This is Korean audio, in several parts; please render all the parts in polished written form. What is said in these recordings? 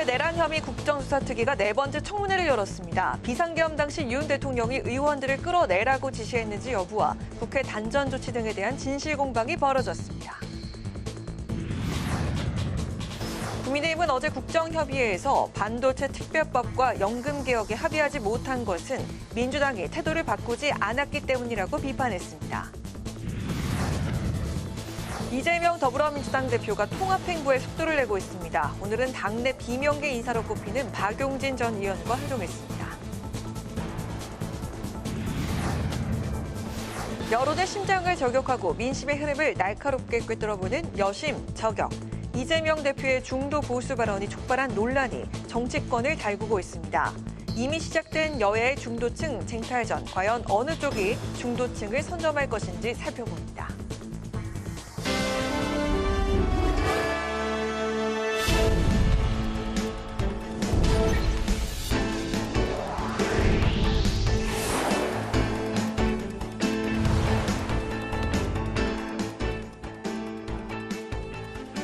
내란 혐의 국정수사특위가 네 번째 청문회를 열었습니다. 비상계엄 당시 윤 대통령이 의원들을 끌어내라고 지시했는지 여부와 국회 단전 조치 등에 대한 진실 공방이 벌어졌습니다. 국민의힘은 어제 국정협의회에서 반도체 특별법과 연금개혁에 합의하지 못한 것은 민주당이 태도를 바꾸지 않았기 때문이라고 비판했습니다. 이재명 더불어민주당 대표가 통합행보에 속도를 내고 있습니다. 오늘은 당내 비명계 인사로 꼽히는 박용진 전 의원과 회동했습니다. 여론의 심장을 저격하고 민심의 흐름을 날카롭게 꿰뚫어보는 여심, 저격. 이재명 대표의 중도 보수 발언이 촉발한 논란이 정치권을 달구고 있습니다. 이미 시작된 여야의 중도층 쟁탈전, 과연 어느 쪽이 중도층을 선점할 것인지 살펴봅니다.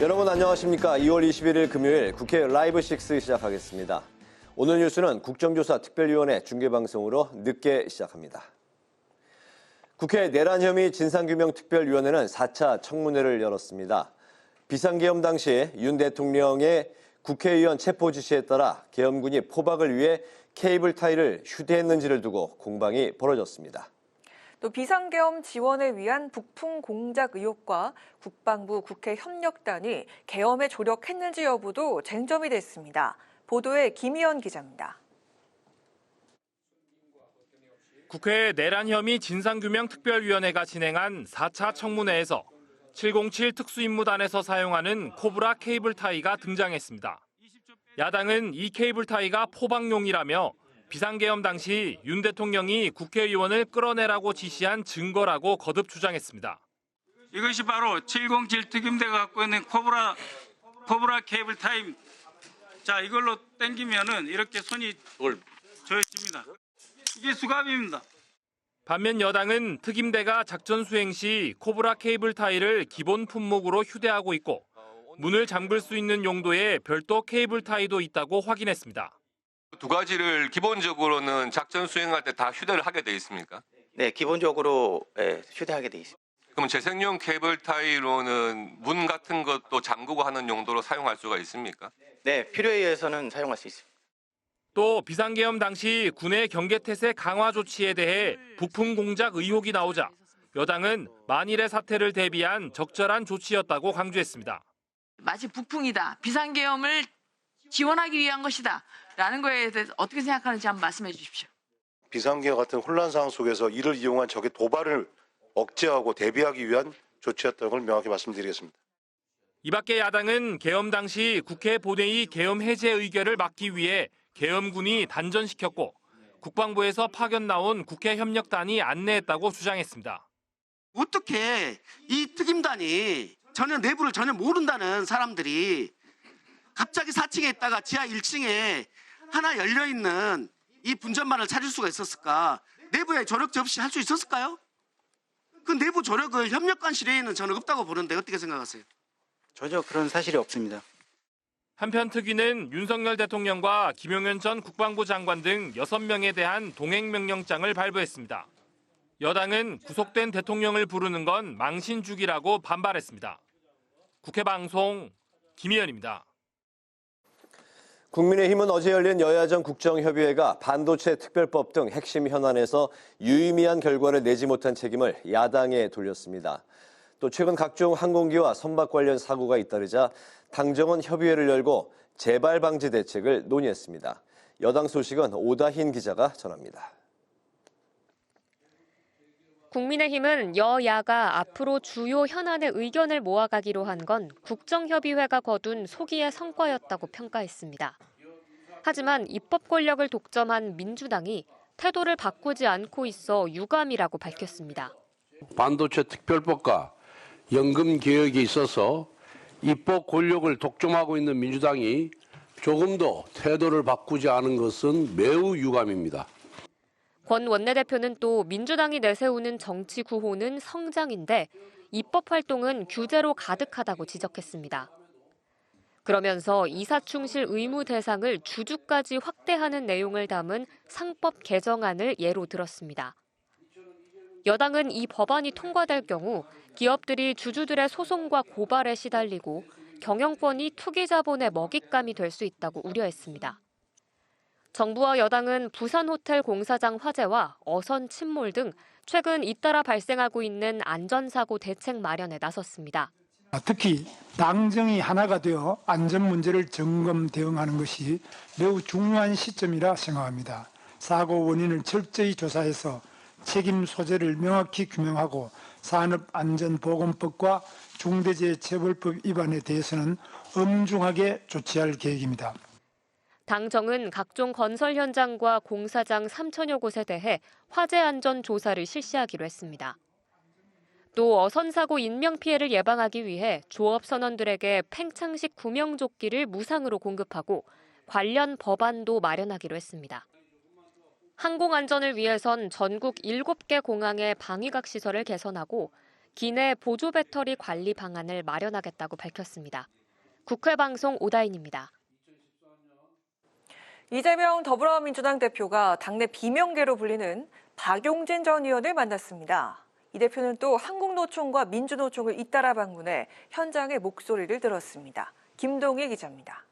여러분 안녕하십니까. 2월 21일 금요일 국회 라이브 6 시작하겠습니다. 오늘 뉴스는 국정조사 특별위원회 중계방송으로 늦게 시작합니다. 국회 내란 혐의 진상규명특별위원회는 4차 청문회를 열었습니다. 비상계엄 당시 윤 대통령의 국회의원 체포 지시에 따라 계엄군이 포박을 위해 케이블 타이를 휴대했는지를 두고 공방이 벌어졌습니다. 또 비상계엄 지원을 위한 북풍 공작 의혹과 국방부 국회 협력단이 계엄에 조력했는지 여부도 쟁점이 됐습니다. 보도에 김희연 기자입니다. 국회 내란 혐의 진상규명특별위원회가 진행한 4차 청문회에서 707 특수임무단에서 사용하는 코브라 케이블 타이가 등장했습니다. 야당은 이 케이블 타이가 포박용이라며 비상계엄 당시 윤 대통령이 국회의원을 끌어내라고 지시한 증거라고 거듭 주장했습니다. 이것이 바로 707 특임대가 갖고 있는 코브라 케이블 타임. 자, 이걸로 당기면은 이렇게 손이 조여집니다. 이게 수갑입니다. 반면 여당은 특임대가 작전 수행 시 코브라 케이블 타이를 기본 품목으로 휴대하고 있고 문을 잠글 수 있는 용도의 별도 케이블 타이도 있다고 확인했습니다. 두 가지를 기본적으로는 작전 수행할 때 다 휴대를 하게 돼 있습니까? 네, 기본적으로 휴대하게 돼 있습니다. 그럼 재생용 케이블 타이로는 문 같은 것도 잠그고 하는 용도로 사용할 수가 있습니까? 네, 필요에 의해서는 사용할 수 있습니다. 또 비상계엄 당시 군의 경계태세 강화 조치에 대해 북풍 공작 의혹이 나오자 여당은 만일의 사태를 대비한 적절한 조치였다고 강조했습니다. 마치 북풍이다, 비상계엄을 지원하기 위한 것이다 라는 거에 대해서 어떻게 생각하는지 한번 말씀해 주십시오. 비상계엄 같은 혼란 상황 속에서 이를 이용한 적의 도발을 억제하고 대비하기 위한 조치였다는 걸 명확히 말씀드리겠습니다. 이 밖에 야당은 계엄 당시 국회 본회의 계엄 해제 의결을 막기 위해 계엄군이 단전시켰고 국방부에서 파견 나온 국회 협력단이 안내했다고 주장했습니다. 어떻게 이 특임단이 내부를 전혀 모른다는 사람들이 갑자기 4층에 있다가 지하 1층에 하나 열려있는 이 분전반을 찾을 수가 있었을까? 내부에 조력 없이 할 수 있었을까요? 그 내부 조력을 협력관 실외에는 저는 없다고 보는데 어떻게 생각하세요? 전혀 그런 사실이 없습니다. 한편 특위는 윤석열 대통령과 김용현 전 국방부 장관 등 6명에 대한 동행명령장을 발부했습니다. 여당은 구속된 대통령을 부르는 건 망신주기라고 반발했습니다. 국회 방송 김희연입니다. 국민의힘은 어제 열린 여야정 국정협의회가 반도체 특별법 등 핵심 현안에서 유의미한 결과를 내지 못한 책임을 야당에 돌렸습니다. 또 최근 각종 항공기와 선박 관련 사고가 잇따르자 당정은 협의회를 열고 재발 방지 대책을 논의했습니다. 여당 소식은 오다힌 기자가 전합니다. 국민의힘은 여야가 앞으로 주요 현안의 의견을 모아가기로 한 건 국정협의회가 거둔 소기의 성과였다고 평가했습니다. 하지만 입법 권력을 독점한 민주당이 태도를 바꾸지 않고 있어 유감이라고 밝혔습니다. 반도체 특별법과 연금 개혁에 있어서 입법 권력을 독점하고 있는 민주당이 조금도 태도를 바꾸지 않은 것은 매우 유감입니다. 권 원내대표는 또 민주당이 내세우는 정치 구호는 성장인데 입법 활동은 규제로 가득하다고 지적했습니다. 그러면서 이사충실 의무 대상을 주주까지 확대하는 내용을 담은 상법 개정안을 예로 들었습니다. 여당은 이 법안이 통과될 경우 기업들이 주주들의 소송과 고발에 시달리고 경영권이 투기자본의 먹잇감이 될 수 있다고 우려했습니다. 정부와 여당은 부산호텔 공사장 화재와 어선 침몰 등 최근 잇따라 발생하고 있는 안전사고 대책 마련에 나섰습니다. 특히 당정이 하나가 되어 안전 문제를 점검 대응하는 것이 매우 중요한 시점이라 생각합니다. 사고 원인을 철저히 조사해서 책임 소재를 명확히 규명하고 산업안전보건법과 중대재해처벌법 위반에 대해서는 엄중하게 조치할 계획입니다. 당정은 각종 건설 현장과 공사장 3천여 곳에 대해 화재 안전 조사를 실시하기로 했습니다. 또 어선사고 인명피해를 예방하기 위해 조업 선원들에게 팽창식 구명조끼를 무상으로 공급하고 관련 법안도 마련하기로 했습니다. 항공안전을 위해선 전국 7개 공항의 방위각 시설을 개선하고 기내 보조 배터리 관리 방안을 마련하겠다고 밝혔습니다. 국회방송 오다인입니다. 이재명 더불어민주당 대표가 당내 비명계로 불리는 박용진 전 의원을 만났습니다. 이 대표는 또 한국노총과 민주노총을 잇따라 방문해 현장의 목소리를 들었습니다. 김동희 기자입니다.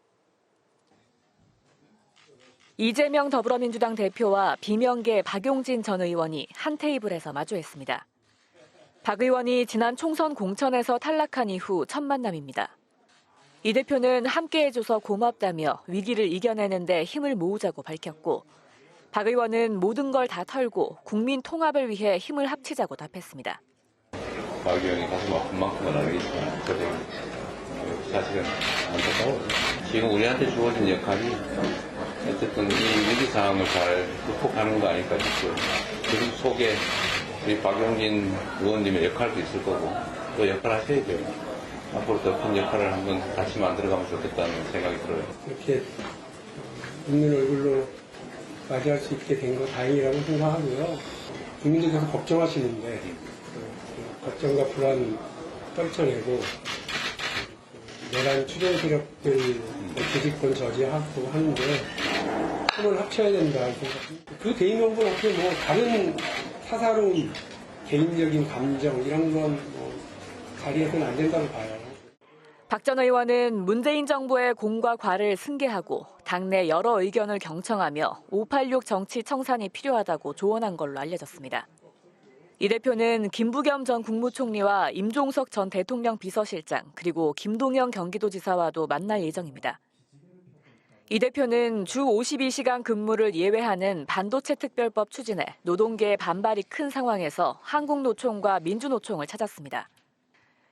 이재명 더불어민주당 대표와 비명계 박용진 전 의원이 한 테이블에서 마주했습니다. 박 의원이 지난 총선 공천에서 탈락한 이후 첫 만남입니다. 이 대표는 함께해줘서 고맙다며 위기를 이겨내는 데 힘을 모으자고 밝혔고 박 의원은 모든 걸 다 털고 국민 통합을 위해 힘을 합치자고 답했습니다. 박 의원이 가슴 아픈 만큼은 알겠지만 사실은 안타까워요. 지금 우리한테 주어진 역할이 어쨌든 이 위기 상황을 잘 극복하는 거 아닐까 싶고요. 그 속에 우리 박용진 의원님의 역할도 있을 거고 또 역할 하셔야 돼요. 앞으로 더 큰 역할을 한번 같이 만들어가면 좋겠다는 생각이 들어요. 이렇게 웃는 얼굴로 맞이할 수 있게 된 거 다행이라고 생각하고요. 국민들께서 걱정하시는데 걱정과 불안 떨쳐내고 내란 추종 세력들 조직권 저지하고 하는데 힘을 합쳐야 된다 생각합니다. 그 대의명분 없이 뭐 다른 사사로운 개인적인 감정 이런 건 자리에서는 안 된다고 봐요. 박 전 의원은 문재인 정부의 공과 과를 승계하고 당내 여러 의견을 경청하며 586 정치 청산이 필요하다고 조언한 걸로 알려졌습니다. 이 대표는 김부겸 전 국무총리와 임종석 전 대통령 비서실장 그리고 김동연 경기도지사와도 만날 예정입니다. 이 대표는 주 52시간 근무를 예외하는 반도체 특별법 추진에 노동계의 반발이 큰 상황에서 한국노총과 민주노총을 찾았습니다.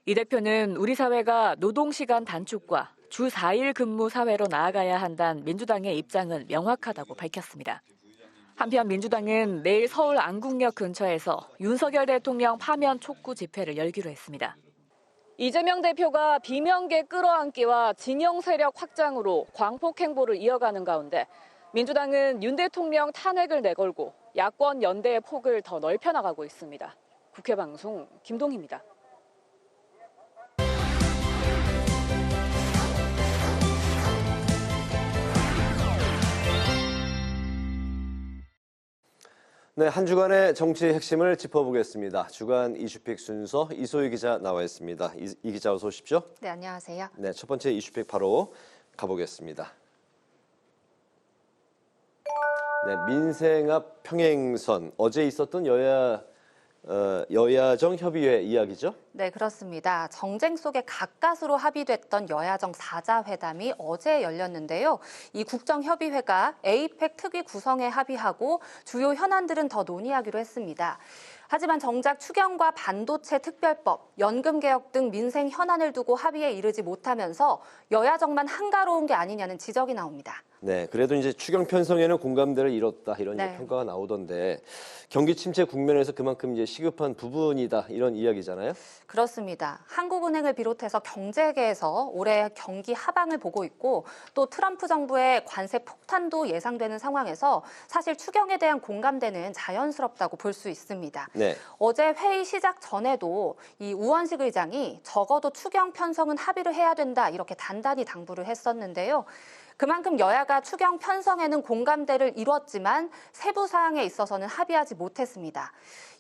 이 대표는 우리 사회가 노동시간 단축과 주 4일 근무 사회로 나아가야 한다는 민주당의 입장은 명확하다고 밝혔습니다. 한편 민주당은 내일 서울 안국역 근처에서 윤석열 대통령 파면 촉구 집회를 열기로 했습니다. 이재명 대표가 비명계 끌어안기와 진영 세력 확장으로 광폭 행보를 이어가는 가운데 민주당은 윤 대통령 탄핵을 내걸고 야권 연대의 폭을 더 넓혀나가고 있습니다. 국회방송 김동희입니다. 네, 한 주간의 정치 핵심을 짚어보겠습니다. 주간 이슈픽 순서 이소희 기자 나와 있습니다. 이 기자 어서 오십시오. 네, 안녕하세요. 네, 첫 번째 이슈픽 바로 가보겠습니다. 네, 민생앞 평행선 어제 있었던 여야정 협의회 이야기죠? 네, 그렇습니다. 정쟁 속에 가까스로 합의됐던 여야정 4자 회담이 어제 열렸는데요. 이 국정협의회가 에이펙 특위 구성에 합의하고 주요 현안들은 더 논의하기로 했습니다. 하지만 정작 추경과 반도체 특별법, 연금개혁 등 민생 현안을 두고 합의에 이르지 못하면서 여야정만 한가로운 게 아니냐는 지적이 나옵니다. 네, 그래도 이제 추경 편성에는 공감대를 이뤘다 이런 평가가 나오던데 경기 침체 국면에서 그만큼 이제 시급한 부분이다 이런 이야기잖아요. 그렇습니다. 한국은행을 비롯해서 경제계에서 올해 경기 하방을 보고 있고 또 트럼프 정부의 관세 폭탄도 예상되는 상황에서 사실 추경에 대한 공감대는 자연스럽다고 볼 수 있습니다. 네. 어제 회의 시작 전에도 이 우원식 의장이 적어도 추경 편성은 합의를 해야 된다 이렇게 단단히 당부를 했었는데요. 그만큼 여야가 추경 편성에는 공감대를 이뤘지만 세부 사항에 있어서는 합의하지 못했습니다.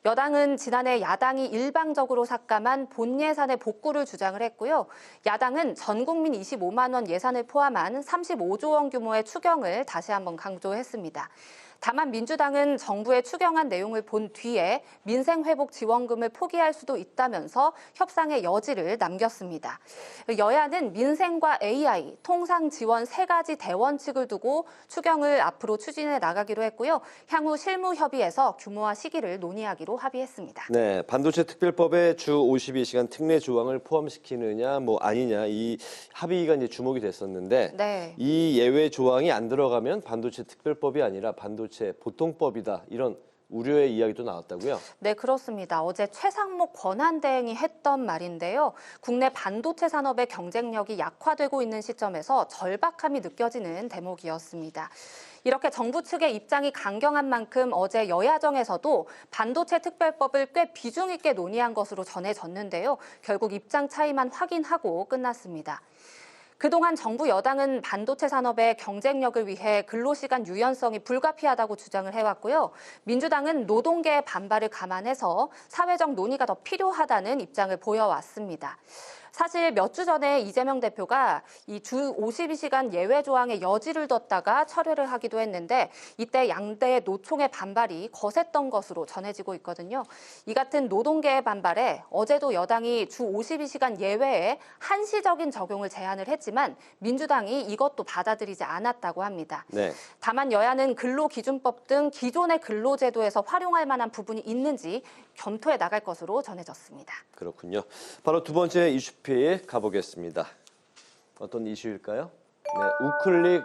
여당은 지난해 야당이 일방적으로 삭감한 본 예산의 복구를 주장을 했고요. 야당은 전 국민 25만 원 예산을 포함한 35조 원 규모의 추경을 다시 한번 강조했습니다. 다만 민주당은 정부의 추경안 내용을 본 뒤에 민생회복 지원금을 포기할 수도 있다면서 협상의 여지를 남겼습니다. 여야는 민생과 AI, 통상 지원 세 가지 대원칙을 두고 추경을 앞으로 추진해 나가기로 했고요. 향후 실무 협의에서 규모와 시기를 논의하기로 합의했습니다. 네, 반도체 특별법에 주 52시간 특례 조항을 포함시키느냐 아니냐 이 합의가 이제 주목이 됐었는데 네. 이 예외 조항이 안 들어가면 반도체 특별법이 아니라 반도체 보통법이다 이런 우려의 이야기도 나왔다고요? 네, 그렇습니다. 어제 최상목 권한대행이 했던 말인데요. 국내 반도체 산업의 경쟁력이 약화되고 있는 시점에서 절박함이 느껴지는 대목이었습니다. 이렇게 정부 측의 입장이 강경한 만큼 어제 여야정에서도 반도체 특별법을 꽤 비중 있게 논의한 것으로 전해졌는데요. 결국 입장 차이만 확인하고 끝났습니다. 그동안 정부 여당은 반도체 산업의 경쟁력을 위해 근로시간 유연성이 불가피하다고 주장을 해왔고요. 민주당은 노동계의 반발을 감안해서 사회적 논의가 더 필요하다는 입장을 보여왔습니다. 사실 몇 주 전에 이재명 대표가 이 주 52시간 예외 조항에 여지를 뒀다가 철회를 하기도 했는데 이때 양대 노총의 반발이 거셌던 것으로 전해지고 있거든요. 이 같은 노동계의 반발에 어제도 여당이 주 52시간 예외에 한시적인 적용을 제안을 했지만 민주당이 이것도 받아들이지 않았다고 합니다. 네. 다만 여야는 근로기준법 등 기존의 근로제도에서 활용할 만한 부분이 있는지 검토해 나갈 것으로 전해졌습니다. 그렇군요. 바로 두 번째 이슈피에 가보겠습니다. 어떤 이슈일까요? 네, 우클릭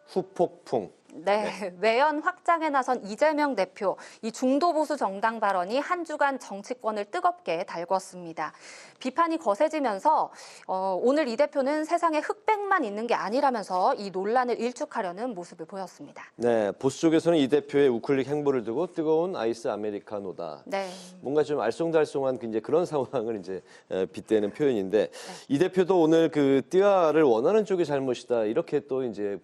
후폭풍. 네, 외연 확장에 나선 이재명 대표, 이 중도 보수 정당 발언이 한 주간 정치권을 뜨겁게 달궜습니다. 비판이 거세지면서 오늘 이 대표는 세상에 흑백만 있는 게 아니라면서 이 논란을 일축하려는 모습을 보였습니다. 네, 보수 쪽에서는 이 대표의 우클릭 행보를 두고 뜨거운 아이스 아메리카노다. 네. 뭔가 좀 알쏭달쏭한 이제 그런 상황을 이제 빗대는 표현인데 이 대표도 오늘 그 띠아를 원하는 쪽이 잘못이다 이렇게 또 이제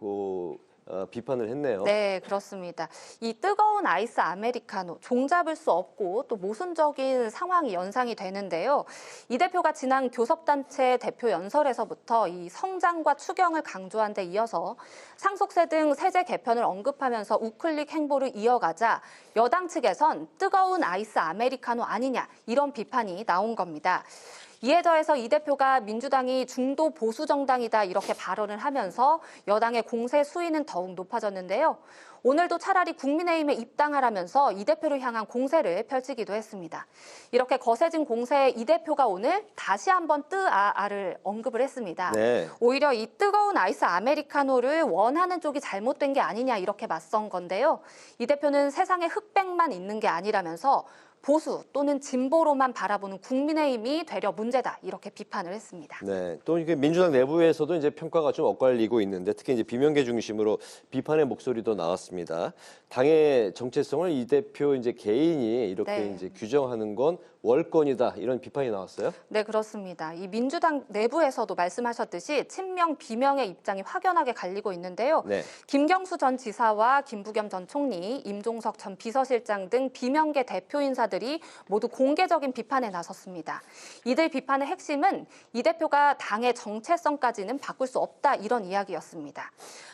비판을 했네요. 네, 그렇습니다. 이 뜨거운 아이스 아메리카노 종잡을 수 없고 또 모순적인 상황이 연상이 되는데요. 이 대표가 지난 교섭단체 대표 연설에서부터 이 성장과 추경을 강조한 데 이어서 상속세 등 세제 개편을 언급하면서 우클릭 행보를 이어가자 여당 측에선 뜨거운 아이스 아메리카노 아니냐 이런 비판이 나온 겁니다. 이에 더해서 이 대표가 민주당이 중도 보수 정당이다 이렇게 발언을 하면서 여당의 공세 수위는 더욱 높아졌는데요. 오늘도 차라리 국민의힘에 입당하라면서 이 대표를 향한 공세를 펼치기도 했습니다. 이렇게 거세진 공세에 이 대표가 오늘 다시 한번 뜨아아를 언급을 했습니다. 네. 오히려 이 뜨거운 아이스 아메리카노를 원하는 쪽이 잘못된 게 아니냐 이렇게 맞선 건데요. 이 대표는 세상에 흑백만 있는 게 아니라면서 보수 또는 진보로만 바라보는 국민의힘이 되려 문제다 이렇게 비판을 했습니다. 네, 또 이게 민주당 내부에서도 이제 평가가 좀 엇갈리고 있는데 특히 이제 비명계 중심으로 비판의 목소리도 나왔습니다. 당의 정체성을 이 대표 이제 개인이 이렇게 네. 이제 규정하는 건 월권이다 이런 비판이 나왔어요. 네, 그렇습니다. 이 민주당 내부에서도 말씀하셨듯이 친명 비명의 입장이 확연하게 갈리고 있는데요. 네. 김경수 전 지사와 김부겸 전 총리, 임종석 전 비서실장 등 비명계 대표 인사들이 모두 공개적인 비판에 나섰습니다. 이들 비판의 핵심은 이 대표가 당의 정체성까지는 바꿀 수 없다 이런 이야기였습니다.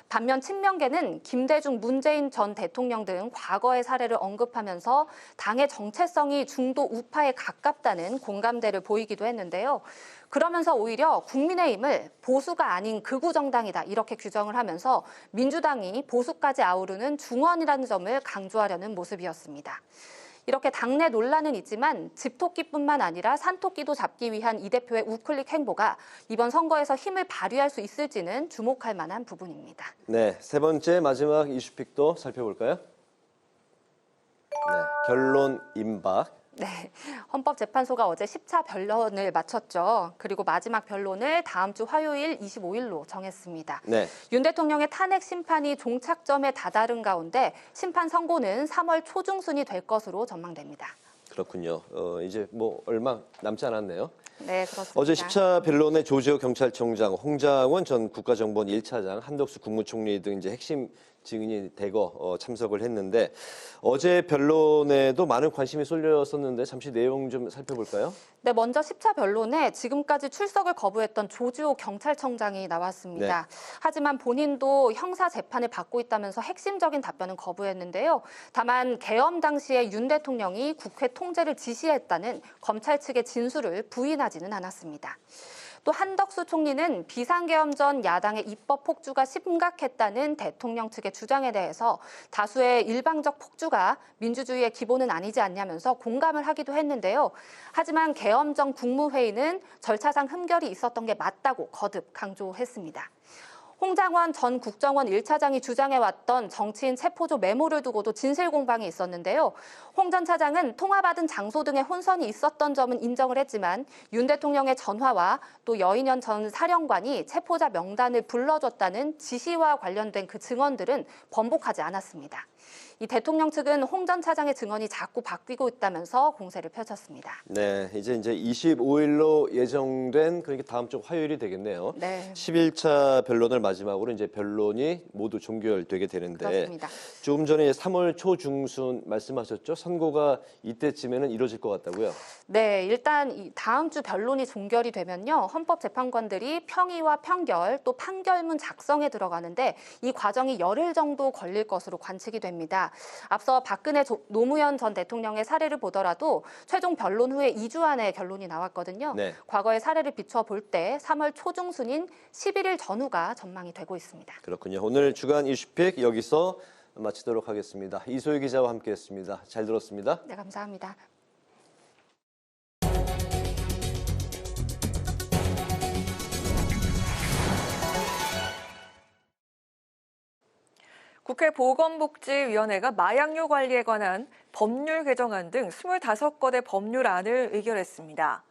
반면 친명계는 김대중, 문재인 전 대통령 등 과거의 사례를 언급하면서 당의 정체성이 중도 우파에 가깝다는 공감대를 보이기도 했는데요. 그러면서 오히려 국민의힘을 보수가 아닌 극우 정당이다 이렇게 규정을 하면서 민주당이 보수까지 아우르는 중원이라는 점을 강조하려는 모습이었습니다. 이렇게 당내 논란은 있지만 집토끼뿐만 아니라 산토끼도 잡기 위한 이 대표의 우클릭 행보가 이번 선거에서 힘을 발휘할 수 있을지는 주목할 만한 부분입니다. 네, 세 번째 마지막 이슈픽도 살펴볼까요? 네, 결론 임박. 네, 헌법재판소가 어제 10차 변론을 마쳤죠. 그리고 마지막 변론을 다음 주 화요일 25일로 정했습니다. 네. 윤 대통령의 탄핵 심판이 종착점에 다다른 가운데 심판 선고는 3월 초중순이 될 것으로 전망됩니다. 그렇군요. 이제 뭐 얼마 남지 않았네요. 네, 그렇습니다. 어제 10차 변론에 조지호 경찰청장, 홍장원 전 국가정보원 1차장, 한덕수 국무총리 등 이제 핵심 증인이 대거 참석을 했는데 어제 변론에도 많은 관심이 쏠렸었는데 잠시 내용 좀 살펴볼까요? 네, 먼저 10차 변론에 지금까지 출석을 거부했던 조지호 경찰청장이 나왔습니다. 네. 하지만 본인도 형사 재판을 받고 있다면서 핵심적인 답변은 거부했는데요. 다만 계엄 당시에 윤 대통령이 국회 통제를 지시했다는 검찰 측의 진술을 부인하지는 않았습니다. 또 한덕수 총리는 비상계엄 전 야당의 입법 폭주가 심각했다는 대통령 측의 주장에 대해서 다수의 일방적 폭주가 민주주의의 기본은 아니지 않냐면서 공감을 하기도 했는데요. 하지만 계엄 전 국무회의는 절차상 흠결이 있었던 게 맞다고 거듭 강조했습니다. 홍장원 전 국정원 1차장이 주장해왔던 정치인 체포조 메모를 두고도 진실 공방이 있었는데요. 홍 전 차장은 통화받은 장소 등의 혼선이 있었던 점은 인정을 했지만 윤 대통령의 전화와 또 여인현 전 사령관이 체포자 명단을 불러줬다는 지시와 관련된 그 증언들은 번복하지 않았습니다. 이 대통령 측은 홍 전 차장의 증언이 자꾸 바뀌고 있다면서 공세를 펼쳤습니다. 네, 이제 25일로 예정된 그러니까 다음 주 화요일이 되겠네요. 네. 11차 변론을 마지막으로 이제 변론이 모두 종결되게 되는데 그렇습니다. 조금 전에 3월 초중순 말씀하셨죠? 선고가 이때쯤에는 이루어질 것 같다고요? 네, 일단 이 다음 주 변론이 종결이 되면요. 헌법재판관들이 평의와 평결 또 판결문 작성에 들어가는데 이 과정이 열흘 정도 걸릴 것으로 관측이 됩니다. 앞서 박근혜 노무현 전 대통령의 사례를 보더라도 최종 변론 후에 2주 안에 결론이 나왔거든요. 네. 과거의 사례를 비춰볼 때 3월 초중순인 11일 전후가 전망이 되고 있습니다. 그렇군요. 오늘 주간 이슈픽 여기서 마치도록 하겠습니다. 이소희 기자와 함께했습니다. 잘 들었습니다. 네, 감사합니다. 국회 보건복지위원회가 마약류 관리에 관한 법률 개정안 등 25건의 법률안을 의결했습니다.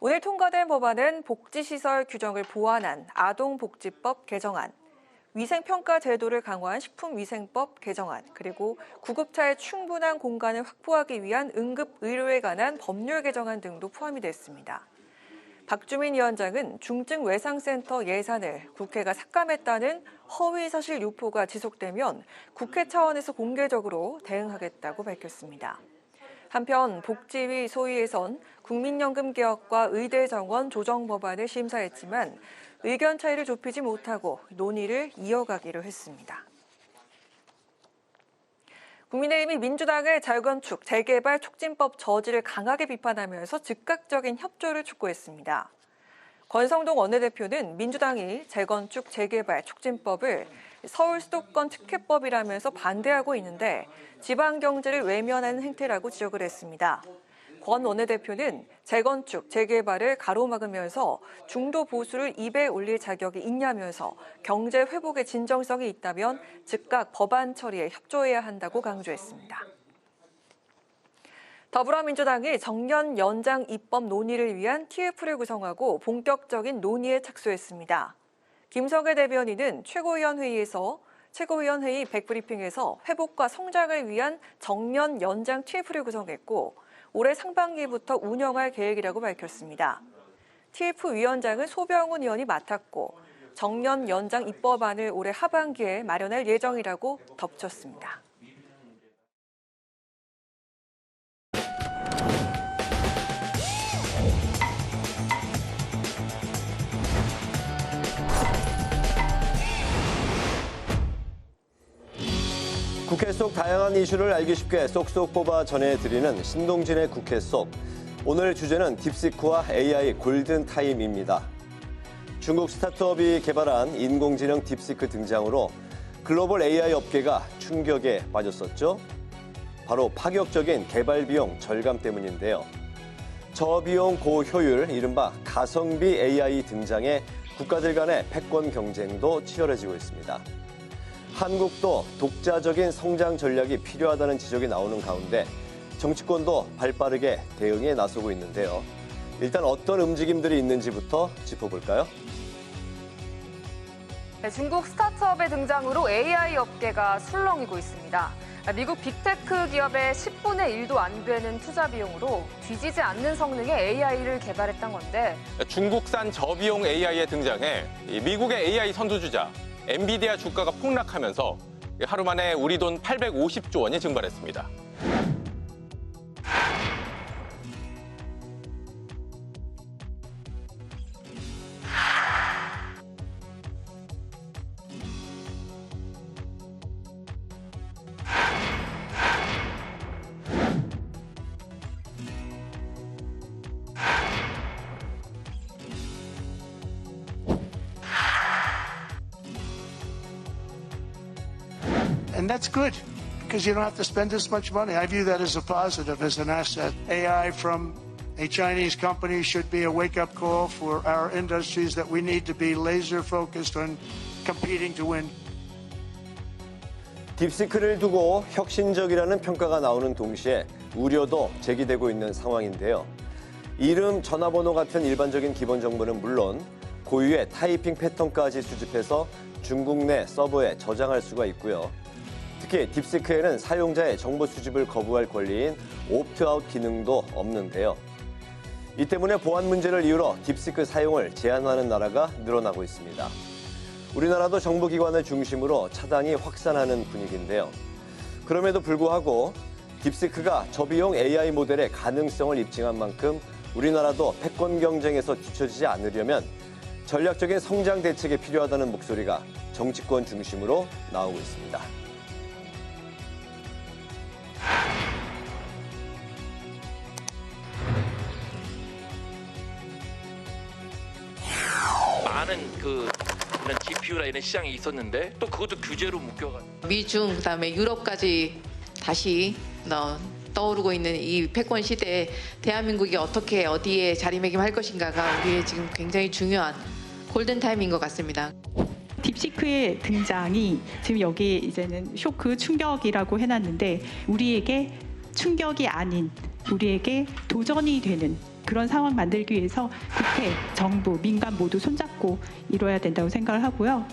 오늘 통과된 법안은 복지시설 규정을 보완한 아동복지법 개정안, 위생평가 제도를 강화한 식품위생법 개정안, 그리고 구급차의 충분한 공간을 확보하기 위한 응급의료에 관한 법률 개정안 등도 포함이 됐습니다. 박주민 위원장은 중증외상센터 예산을 국회가 삭감했다는 허위사실 유포가 지속되면 국회 차원에서 공개적으로 대응하겠다고 밝혔습니다. 한편 복지위 소위에선 국민연금 개혁과 의대 정원 조정 법안을 심사했지만 의견 차이를 좁히지 못하고 논의를 이어가기로 했습니다. 국민의힘이 민주당의 재건축, 재개발 촉진법 저지를 강하게 비판하면서 즉각적인 협조를 촉구했습니다. 권성동 원내대표는 민주당이 재건축, 재개발 촉진법을 서울 수도권 특혜법이라면서 반대하고 있는데 지방 경제를 외면하는 행태라고 지적을 했습니다. 권 원내대표는 재건축, 재개발을 가로막으면서 중도 보수를 입에 올릴 자격이 있냐면서 경제 회복의 진정성이 있다면 즉각 법안 처리에 협조해야 한다고 강조했습니다. 더불어민주당이 정년 연장 입법 논의를 위한 TF를 구성하고 본격적인 논의에 착수했습니다. 김성애 대변인은 최고위원회의 백브리핑에서 회복과 성장을 위한 정년 연장 TF를 구성했고 올해 상반기부터 운영할 계획이라고 밝혔습니다. TF 위원장은 소병훈 의원이 맡았고 정년 연장 입법안을 올해 하반기에 마련할 예정이라고 덧붙였습니다. 국회 속 다양한 이슈를 알기 쉽게 쏙쏙 뽑아 전해드리는 신동진의 국회 속. 오늘 주제는 딥시크와 AI 골든타임입니다. 중국 스타트업이 개발한 인공지능 딥시크 등장으로 글로벌 AI 업계가 충격에 빠졌었죠. 바로 파격적인 개발 비용 절감 때문인데요. 저비용 고효율, 이른바 가성비 AI 등장해 국가들 간의 패권 경쟁도 치열해지고 있습니다. 한국도 독자적인 성장 전략이 필요하다는 지적이 나오는 가운데 정치권도 발빠르게 대응에 나서고 있는데요. 일단 어떤 움직임들이 있는지부터 짚어볼까요? 네, 중국 스타트업의 등장으로 AI 업계가 술렁이고 있습니다. 미국 빅테크 기업의 10분의 1도 안 되는 투자 비용으로 뒤지지 않는 성능의 AI를 개발했던 건데 중국산 저비용 AI에 등장해 미국의 AI 선두주자 엔비디아 주가가 폭락하면서 하루 만에 우리 돈 850조 원이 증발했습니다. And that's good because you don't have to spend as much money. I view that as a positive, as an asset. AI from a Chinese company should be a wake-up call for our industries that we need to be laser focused on competing to win. 딥시크를 두고 혁신적이라는 평가가 나오는 동시에 우려도 제기되고 있는 상황인데요. 이름, 전화번호 같은 일반적인 기본 정보는 물론 고유의 타이핑 패턴까지 수집해서 중국 내 서버에 저장할 수가 있고요. 특히 딥시크에는 사용자의 정보 수집을 거부할 권리인 옵트아웃 기능도 없는데요. 이 때문에 보안 문제를 이유로 딥시크 사용을 제한하는 나라가 늘어나고 있습니다. 우리나라도 정보기관을 중심으로 차단이 확산하는 분위기인데요. 그럼에도 불구하고 딥시크가 저비용 AI 모델의 가능성을 입증한 만큼 우리나라도 패권 경쟁에서 뒤처지지 않으려면 전략적인 성장 대책이 필요하다는 목소리가 정치권 중심으로 나오고 있습니다. 많은 이런 GPU나 이런 시장이 있었는데 또 그것도 규제로 묶여가지고 미중 그다음에 유럽까지 다시 떠오르고 있는 이 패권 시대에 대한민국이 어떻게 어디에 자리매김할 것인가가 우리의 지금 굉장히 중요한 골든 타임인 것 같습니다. 딥시크의 등장이 지금 여기 이제는 쇼크 충격이라고 해놨는데 우리에게 충격이 아닌 우리에게 도전이 되는 그런 상황 만들기 위해서 국회, 정부, 민간 모두 손잡고 이뤄야 된다고 생각을 하고요.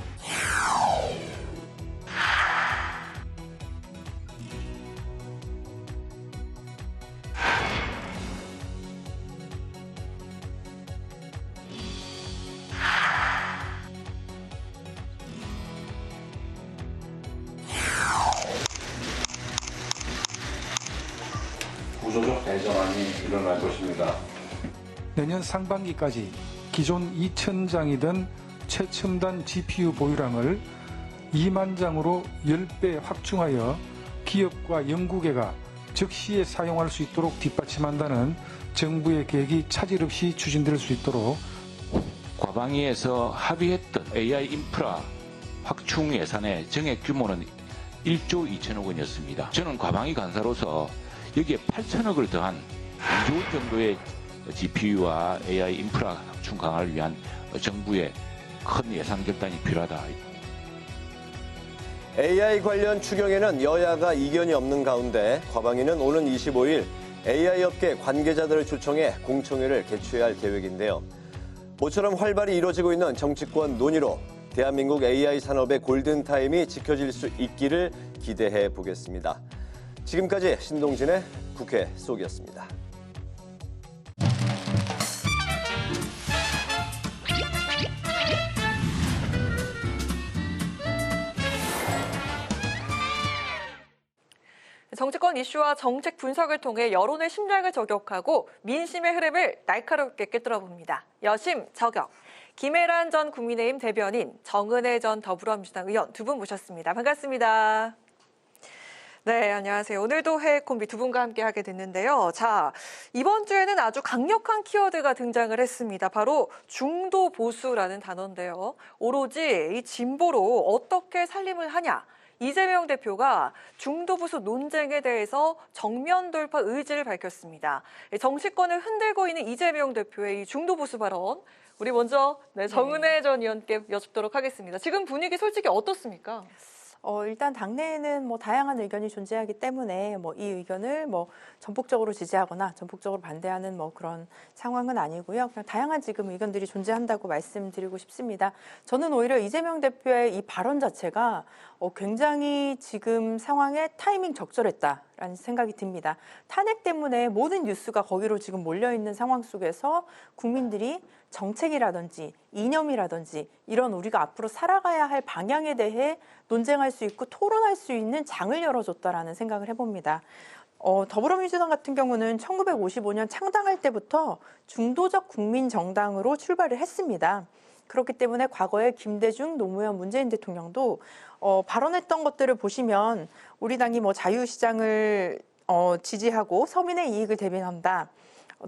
구조적 대전환이 일어날 것입니다. 내년 상반기까지 기존 2,000장이던 최첨단 GPU 보유량을 2만 장으로 10배 확충하여 기업과 연구계가 즉시에 사용할 수 있도록 뒷받침한다는 정부의 계획이 차질 없이 추진될 수 있도록 과방위에서 합의했던 AI 인프라 확충 예산의 정액 규모는 1조 2천억 원이었습니다. 저는 과방위 간사로서 여기에 8천억을 더한 2조 원 정도의 GPU와 AI 인프라 확충 강화를 위한 정부의 큰 예산 결단이 필요하다. AI 관련 추경에는 여야가 이견이 없는 가운데 과방위는 오는 25일 AI 업계 관계자들을 초청해 공청회를 개최해야 할 계획인데요. 모처럼 활발히 이뤄지고 있는 정치권 논의로 대한민국 AI 산업의 골든타임이 지켜질 수 있기를 기대해 보겠습니다. 지금까지 신동진의 국회 속이었습니다. 정치권 이슈와 정책 분석을 통해 여론의 심리학을 저격하고 민심의 흐름을 날카롭게 꿰뚫어봅니다. 여심 저격. 김혜란 전 국민의힘 대변인, 정은혜 전 더불어민주당 의원 두 분 모셨습니다. 반갑습니다. 네, 안녕하세요. 오늘도 해외 콤비 두 분과 함께 하게 됐는데요. 자, 이번 주에는 아주 강력한 키워드가 등장을 했습니다. 바로 중도 보수라는 단어인데요. 오로지 이 진보로 어떻게 살림을 하냐. 이재명 대표가 중도보수 논쟁에 대해서 정면 돌파 의지를 밝혔습니다. 정치권을 흔들고 있는 이재명 대표의 이 중도보수 발언, 우리 먼저 정은혜 전 의원께 여쭙도록 하겠습니다. 지금 분위기 솔직히 어떻습니까? 일단 당내에는 다양한 의견이 존재하기 때문에 이 의견을 전폭적으로 지지하거나 전폭적으로 반대하는 그런 상황은 아니고요. 그냥 다양한 지금 의견들이 존재한다고 말씀드리고 싶습니다. 저는 오히려 이재명 대표의 이 발언 자체가 굉장히 지금 상황에 타이밍 적절했다라는 생각이 듭니다. 탄핵 때문에 모든 뉴스가 거기로 지금 몰려있는 상황 속에서 국민들이 정책이라든지 이념이라든지 이런 우리가 앞으로 살아가야 할 방향에 대해 논쟁할 수 있고 토론할 수 있는 장을 열어줬다라는 생각을 해봅니다. 더불어민주당 같은 경우는 1955년 창당할 때부터 중도적 국민정당으로 출발을 했습니다. 그렇기 때문에 과거에 김대중, 노무현, 문재인 대통령도 발언했던 것들을 보시면 우리 당이 자유시장을 지지하고 서민의 이익을 대변한다.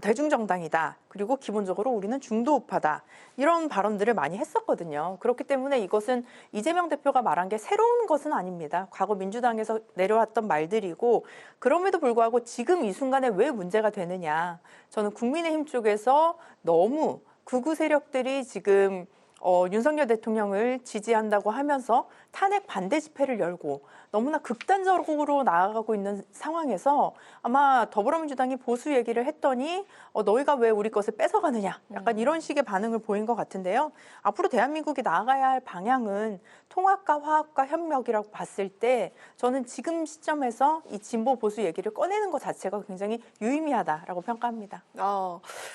대중정당이다. 그리고 기본적으로 우리는 중도우파다. 이런 발언들을 많이 했었거든요. 그렇기 때문에 이것은 이재명 대표가 말한 게 새로운 것은 아닙니다. 과거 민주당에서 내려왔던 말들이고 그럼에도 불구하고 지금 이 순간에 왜 문제가 되느냐. 저는 국민의힘 쪽에서 너무 극우 세력들이 지금 윤석열 대통령을 지지한다고 하면서 탄핵 반대 집회를 열고 너무나 극단적으로 나아가고 있는 상황에서 아마 더불어민주당이 보수 얘기를 했더니 너희가 왜 우리 것을 뺏어가느냐 약간 이런 식의 반응을 보인 것 같은데요. 앞으로 대한민국이 나아가야 할 방향은 통합과 화합과 협력이라고 봤을 때 저는 지금 시점에서 이 진보 보수 얘기를 꺼내는 것 자체가 굉장히 유의미하다라고 평가합니다.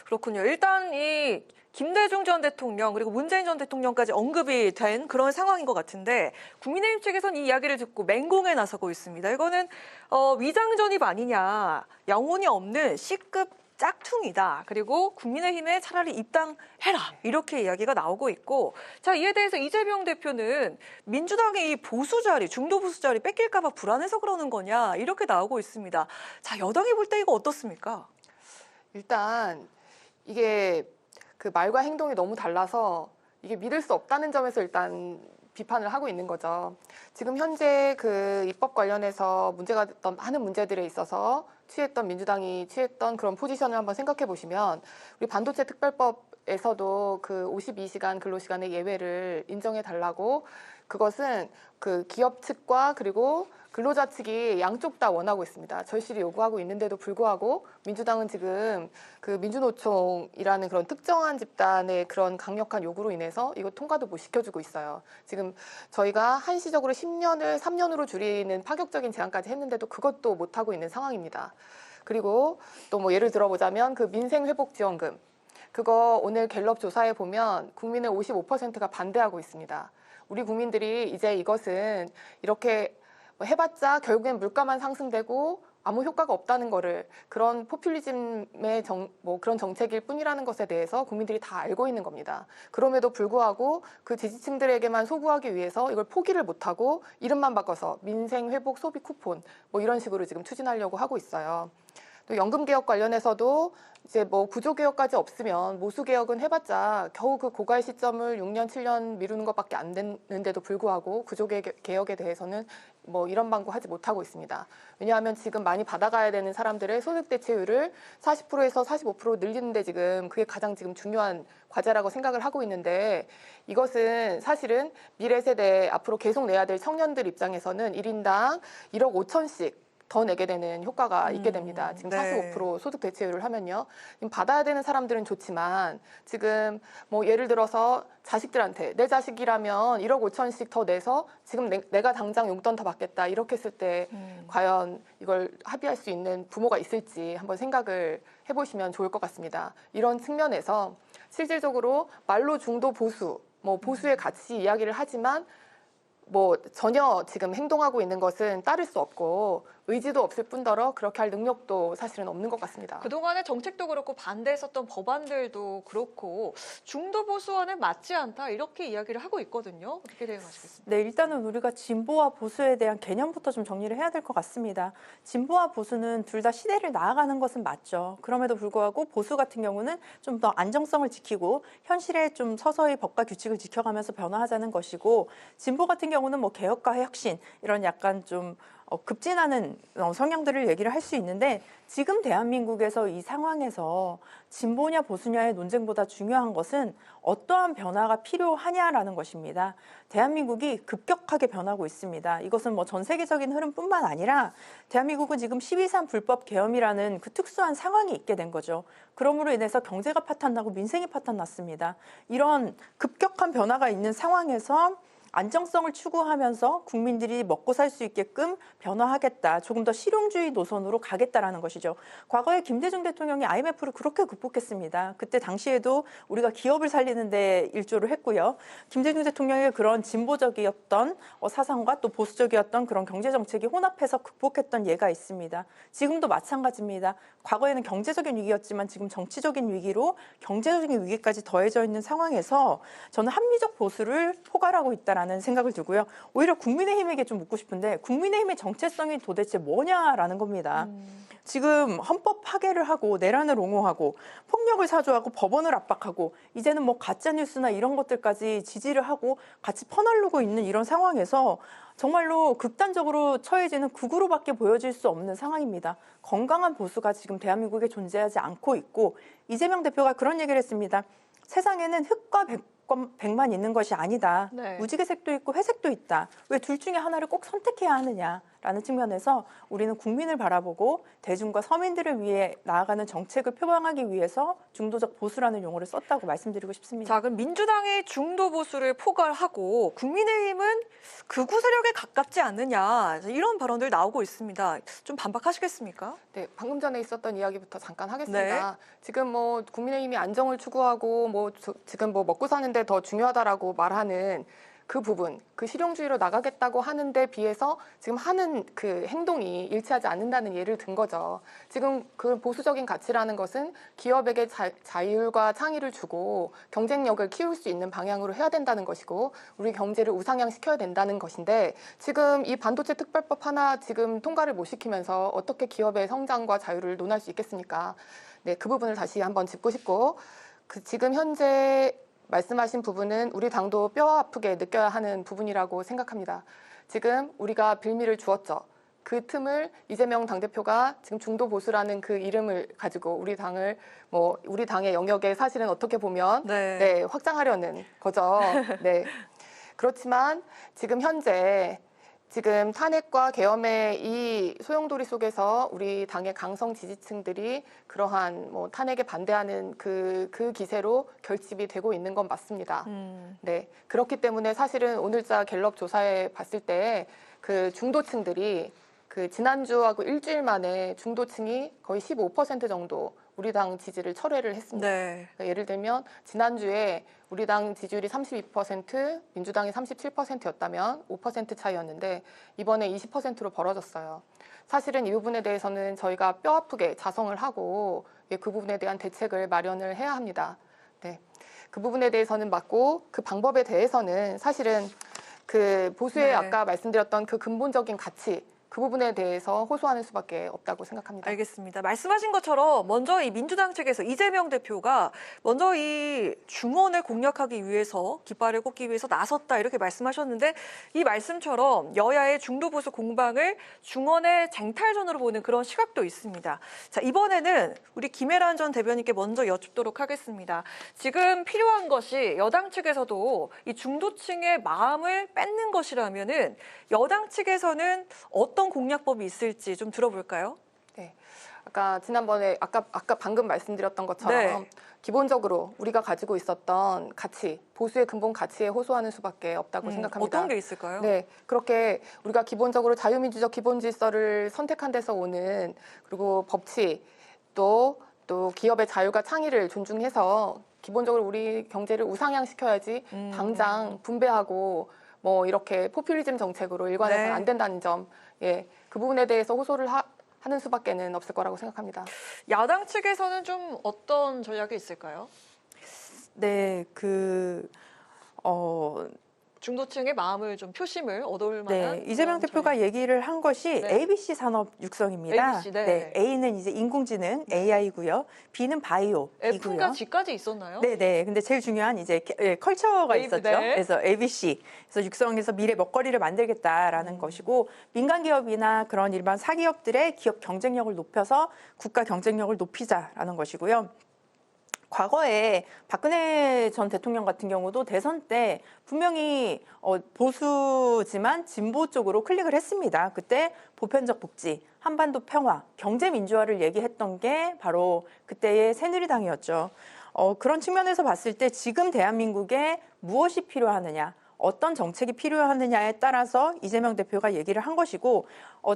그렇군요. 일단 이 김대중 전 대통령 그리고 문재인 전 대통령까지 언급이 된 그런 상황인 것 같은데 국민의힘 측에서는 이 이야기를 듣고 맹공에 나서고 있습니다. 이거는 위장 전입 아니냐, 영혼이 없는 C급 짝퉁이다. 그리고 국민의힘에 차라리 입당해라. 이렇게 이야기가 나오고 있고 자 이에 대해서 이재명 대표는 민주당의 이 보수 자리, 중도 보수 자리 뺏길까 봐 불안해서 그러는 거냐 이렇게 나오고 있습니다. 자 여당이 볼 때 이거 어떻습니까? 일단 이게 그 말과 행동이 너무 달라서 이게 믿을 수 없다는 점에서 일단 비판을 하고 있는 거죠. 지금 현재 그 입법 관련해서 문제가 됐던 많은 문제들에 있어서 민주당이 취했던 그런 포지션을 한번 생각해 보시면 우리 반도체 특별법에서도 그 52시간 근로시간의 예외를 인정해 달라고 그것은 그 기업 측과 그리고 근로자 측이 양쪽 다 원하고 있습니다. 절실히 요구하고 있는데도 불구하고 민주당은 지금 그 민주노총이라는 그런 특정한 집단의 그런 강력한 요구로 인해서 이거 통과도 못 시켜주고 있어요. 지금 저희가 한시적으로 10년을 3년으로 줄이는 파격적인 제안까지 했는데도 그것도 못하고 있는 상황입니다. 그리고 또 예를 들어보자면 그 민생회복지원금 그거 오늘 갤럽 조사에 보면 국민의 55%가 반대하고 있습니다. 우리 국민들이 이제 이것은 이렇게 해봤자 결국엔 물가만 상승되고 아무 효과가 없다는 거를 그런 포퓰리즘의 그런 정책일 뿐이라는 것에 대해서 국민들이 다 알고 있는 겁니다. 그럼에도 불구하고 그 지지층들에게만 소구하기 위해서 이걸 포기를 못하고 이름만 바꿔서 민생회복 소비 쿠폰 이런 식으로 지금 추진하려고 하고 있어요. 또 연금개혁 관련해서도 이제 구조개혁까지 없으면 모수개혁은 해봤자 겨우 그 고갈 시점을 6년, 7년 미루는 것밖에 안 되는데도 불구하고 구조개혁에 대해서는 이런 방구하지 못하고 있습니다. 왜냐하면 지금 많이 받아가야 되는 사람들의 소득 대체율을 40%에서 45% 늘리는데 지금 그게 가장 지금 중요한 과제라고 생각을 하고 있는데 이것은 사실은 미래 세대 앞으로 계속 내야 될 청년들 입장에서는 1인당 1억 5천씩 더 내게 되는 효과가 있게 됩니다. 지금 45% 소득 대체율을 하면요. 지금 받아야 되는 사람들은 좋지만 지금 예를 들어서 자식들한테 내 자식이라면 1억 5천씩 더 내서 지금 내가 당장 용돈 더 받겠다 이렇게 했을 때 과연 이걸 합의할 수 있는 부모가 있을지 한번 생각을 해보시면 좋을 것 같습니다. 이런 측면에서 실질적으로 말로 중도 보수, 보수의 가치 이야기를 하지만 전혀 지금 행동하고 있는 것은 따를 수 없고 의지도 없을 뿐더러 그렇게 할 능력도 사실은 없는 것 같습니다. 그동안의 정책도 그렇고 반대했었던 법안들도 그렇고 중도 보수와는 맞지 않다 이렇게 이야기를 하고 있거든요. 어떻게 대응하시겠습니까? 네, 일단은 우리가 진보와 보수에 대한 개념부터 좀 정리를 해야 될 것 같습니다. 진보와 보수는 둘 다 시대를 나아가는 것은 맞죠. 그럼에도 불구하고 보수 같은 경우는 좀 더 안정성을 지키고 현실에 좀 서서히 법과 규칙을 지켜가면서 변화하자는 것이고 진보 같은 경우는 개혁과 혁신 이런 약간 좀 급진하는 성향들을 얘기를 할 수 있는데 지금 대한민국에서 이 상황에서 진보냐 보수냐의 논쟁보다 중요한 것은 어떠한 변화가 필요하냐라는 것입니다. 대한민국이 급격하게 변하고 있습니다. 이것은 뭐 전 세계적인 흐름뿐만 아니라 대한민국은 지금 12.3 불법 계엄이라는 그 특수한 상황이 있게 된 거죠. 그러므로 인해서 경제가 파탄나고 민생이 파탄났습니다. 이런 급격한 변화가 있는 상황에서 안정성을 추구하면서 국민들이 먹고 살 수 있게끔 변화하겠다. 조금 더 실용주의 노선으로 가겠다라는 것이죠. 과거에 김대중 대통령이 IMF를 그렇게 극복했습니다. 그때 당시에도 우리가 기업을 살리는 데 일조를 했고요. 김대중 대통령의 그런 진보적이었던 사상과 또 보수적이었던 그런 경제정책이 혼합해서 극복했던 예가 있습니다. 지금도 마찬가지입니다. 과거에는 경제적인 위기였지만 지금 정치적인 위기로 경제적인 위기까지 더해져 있는 상황에서 저는 합리적 보수를 포괄하고 있다라는 생각을 들고요. 오히려 국민의힘에게 좀 묻고 싶은데 국민의힘의 정체성이 도대체 뭐냐라는 겁니다. 지금 헌법 파괴를 하고 내란을 옹호하고 폭력을 사주하고 법원을 압박하고 이제는 뭐 가짜뉴스나 이런 것들까지 지지를 하고 같이 퍼날르고 있는 이런 상황에서 정말로 극단적으로 처해지는 극우로밖에 보여질 수 없는 상황입니다. 건강한 보수가 지금 대한민국에 존재하지 않고 있고 이재명 대표가 그런 얘기를 했습니다. 세상에는 흑과 백만 있는 것이 아니다. 네. 무지개색도 있고 회색도 있다. 왜 둘 중에 하나를 꼭 선택해야 하느냐라는 측면에서 우리는 국민을 바라보고 대중과 서민들을 위해 나아가는 정책을 표방하기 위해서 중도적 보수라는 용어를 썼다고 말씀드리고 싶습니다. 자, 그럼 민주당이 중도 보수를 포괄하고 국민의힘은 극우 세력에 가깝지 않느냐 이런 발언들 나오고 있습니다. 좀 반박하시겠습니까? 네, 방금 전에 있었던 이야기부터 잠깐 하겠습니다. 네. 지금 뭐 국민의힘이 안정을 추구하고 지금 뭐 먹고 사는데 더 중요하다라고 말하는 그 부분, 그 실용주의로 나가겠다고 하는데 비해서 지금 하는 그 행동이 일치하지 않는다는 예를 든 거죠. 지금 그 보수적인 가치라는 것은 기업에게 자율과 창의를 주고 경쟁력을 키울 수 있는 방향으로 해야 된다는 것이고 우리 경제를 우상향시켜야 된다는 것인데 지금 이 반도체 특별법 하나 지금 통과를 못 시키면서 어떻게 기업의 성장과 자유를 논할 수 있겠습니까? 네, 그 부분을 다시 한번 짚고 싶고 지금 현재 말씀하신 부분은 우리 당도 뼈 아프게 느껴야 하는 부분이라고 생각합니다. 지금 우리가 빌미를 주었죠. 그 틈을 이재명 당대표가 지금 중도 보수라는 그 이름을 가지고 우리 당을 우리 당의 영역에 사실은 어떻게 보면 네, 확장하려는 거죠. 네. 그렇지만 지금 현재 지금 탄핵과 계엄의 이 소용돌이 속에서 우리 당의 강성 지지층들이 그러한 탄핵에 반대하는 그 기세로 결집이 되고 있는 건 맞습니다. 네, 그렇기 때문에 사실은 오늘자 갤럽 조사에 봤을 때 그 중도층들이 그 지난주하고 일주일 만에 중도층이 거의 15% 정도 우리 당 지지를 철회를 했습니다. 네. 그러니까 예를 들면 지난주에 우리 당 지지율이 32%, 민주당이 37%였다면 5% 차이였는데 이번에 20%로 벌어졌어요. 사실은 이 부분에 대해서는 저희가 뼈 아프게 자성을 하고 그 부분에 대한 대책을 마련을 해야 합니다. 네. 그 부분에 대해서는 맞고 그 방법에 대해서는 사실은 그 보수의 네. 아까 말씀드렸던 그 근본적인 가치 그 부분에 대해서 호소하는 수밖에 없다고 생각합니다. 알겠습니다. 말씀하신 것처럼 먼저 이 민주당 측에서 이재명 대표가 먼저 이 중원을 공략하기 위해서 깃발을 꽂기 위해서 나섰다 이렇게 말씀하셨는데 이 말씀처럼 여야의 중도 보수 공방을 중원의 쟁탈전으로 보는 그런 시각도 있습니다. 자, 이번에는 우리 김혜란 전 대변인께 먼저 여쭙도록 하겠습니다. 지금 필요한 것이 여당 측에서도 이 중도층의 마음을 뺏는 것이라면은 여당 측에서는 어떤 공략법이 있을지 좀 들어볼까요? 네, 아까 지난번에 아까 방금 말씀드렸던 것처럼 네. 기본적으로 우리가 가지고 있었던 가치, 보수의 근본 가치에 호소하는 수밖에 없다고 생각합니다. 어떤 게 있을까요? 네, 그렇게 우리가 기본적으로 자유민주적 기본 질서를 선택한 데서 오는 그리고 법치 또 기업의 자유가 창의를 존중해서 기본적으로 우리 경제를 우상향시켜야지 당장 분배하고 이렇게 포퓰리즘 정책으로 일관해서는 네. 안 된다는 점, 예, 그 부분에 대해서 호소를 하는 수밖에는 없을 거라고 생각합니다. 야당 측에서는 좀 어떤 전략이 있을까요? 네, 중도층의 마음을 좀 표심을 얻을 만한. 네, 이재명 대표가 얘기를 한 것이 네. ABC 산업 육성입니다. ABC, 네. A는 이제 인공지능 AI고요. B는 바이오이고요. F가 G까지 있었나요? 네. 근데 제일 중요한 이제 컬처가 있었죠. 네. 그래서 ABC, 그래서 육성해서 미래 먹거리를 만들겠다라는 것이고 민간 기업이나 그런 일반 사기업들의 기업 경쟁력을 높여서 국가 경쟁력을 높이자라는 것이고요. 과거에 박근혜 전 대통령 같은 경우도 대선 때 분명히 보수지만 진보 쪽으로 클릭을 했습니다. 그때 보편적 복지, 한반도 평화, 경제 민주화를 얘기했던 게 바로 그때의 새누리당이었죠. 그런 측면에서 봤을 때 지금 대한민국에 무엇이 필요하느냐, 어떤 정책이 필요하느냐에 따라서 이재명 대표가 얘기를 한 것이고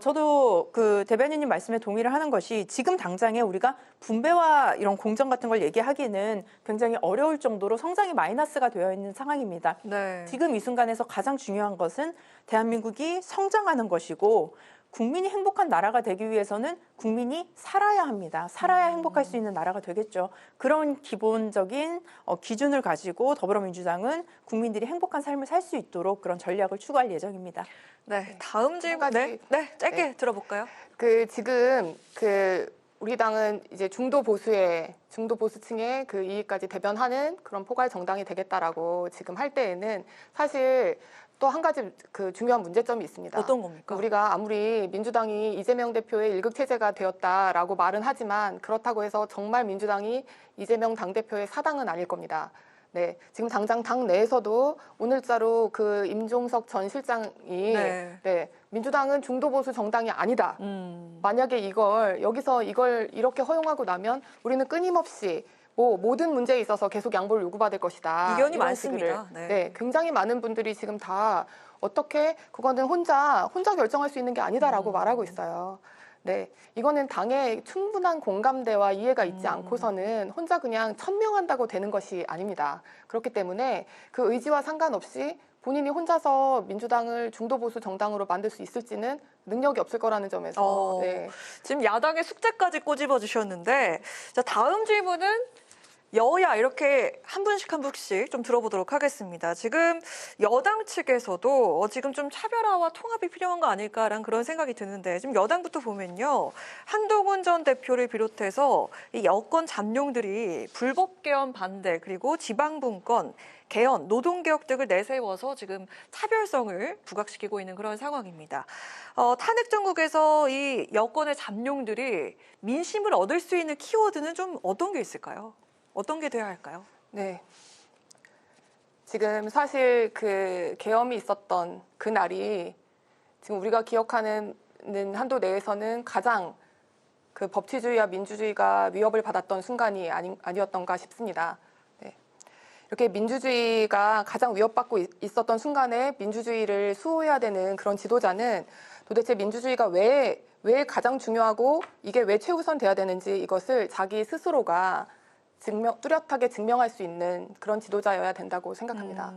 저도 그 대변인님 말씀에 동의를 하는 것이 지금 당장에 우리가 분배와 이런 공정 같은 걸 얘기하기는 굉장히 어려울 정도로 성장이 마이너스가 되어 있는 상황입니다. 네. 지금 이 순간에서 가장 중요한 것은 대한민국이 성장하는 것이고 국민이 행복한 나라가 되기 위해서는 국민이 살아야 합니다. 살아야 행복할 수 있는 나라가 되겠죠. 그런 기본적인 기준을 가지고 더불어민주당은 국민들이 행복한 삶을 살 수 있도록 그런 전략을 추구할 예정입니다. 네, 다음 질문 짧게 들어볼까요? 지금 우리 당은 이제 중도 보수층의 그 이익까지 대변하는 그런 포괄 정당이 되겠다라고 지금 할 때에는 사실 또 한 가지 그 중요한 문제점이 있습니다. 어떤 겁니까? 우리가 아무리 민주당이 이재명 대표의 일극 체제가 되었다라고 말은 하지만 그렇다고 해서 정말 민주당이 이재명 당대표의 사당은 아닐 겁니다. 네, 지금 당장 당 내에서도 오늘자로 그 임종석 전 실장이 민주당은 중도 보수 정당이 아니다. 만약에 여기서 이걸 이렇게 허용하고 나면 우리는 끊임없이 모든 문제에 있어서 계속 양보를 요구받을 것이다. 이견이 이런 많습니다. 네, 굉장히 많은 분들이 지금 다 어떻게 그거는 혼자 결정할 수 있는 게 아니다라고 말하고 있어요. 네, 이거는 당의 충분한 공감대와 이해가 있지 않고서는 혼자 그냥 천명한다고 되는 것이 아닙니다. 그렇기 때문에 그 의지와 상관없이 본인이 혼자서 민주당을 중도 보수 정당으로 만들 수 있을지는 능력이 없을 거라는 점에서 지금 야당의 숙제까지 꼬집어 주셨는데 자, 다음 질문은 여야 이렇게 한 분씩 좀 들어보도록 하겠습니다. 지금 여당 측에서도 지금 좀 차별화와 통합이 필요한 거 아닐까라는 그런 생각이 드는데 지금 여당부터 보면요. 한동훈 전 대표를 비롯해서 이 여권 잠룡들이 불법 개헌 반대 그리고 지방분권 개헌, 노동개혁 등을 내세워서 지금 차별성을 부각시키고 있는 그런 상황입니다. 탄핵 정국에서 이 여권의 잠룡들이 민심을 얻을 수 있는 키워드는 좀 어떤 게 있을까요? 어떤 게 돼야 할까요? 네. 지금 사실 그 계엄이 있었던 그 날이 지금 우리가 기억하는 한도 내에서는 가장 그 법치주의와 민주주의가 위협을 받았던 순간이 아니었던가 싶습니다. 네. 이렇게 민주주의가 가장 위협받고 있었던 순간에 민주주의를 수호해야 되는 그런 지도자는 도대체 민주주의가 왜 가장 중요하고 이게 왜 최우선 돼야 되는지 이것을 자기 스스로가 뚜렷하게 증명할 수 있는 그런 지도자여야 된다고 생각합니다.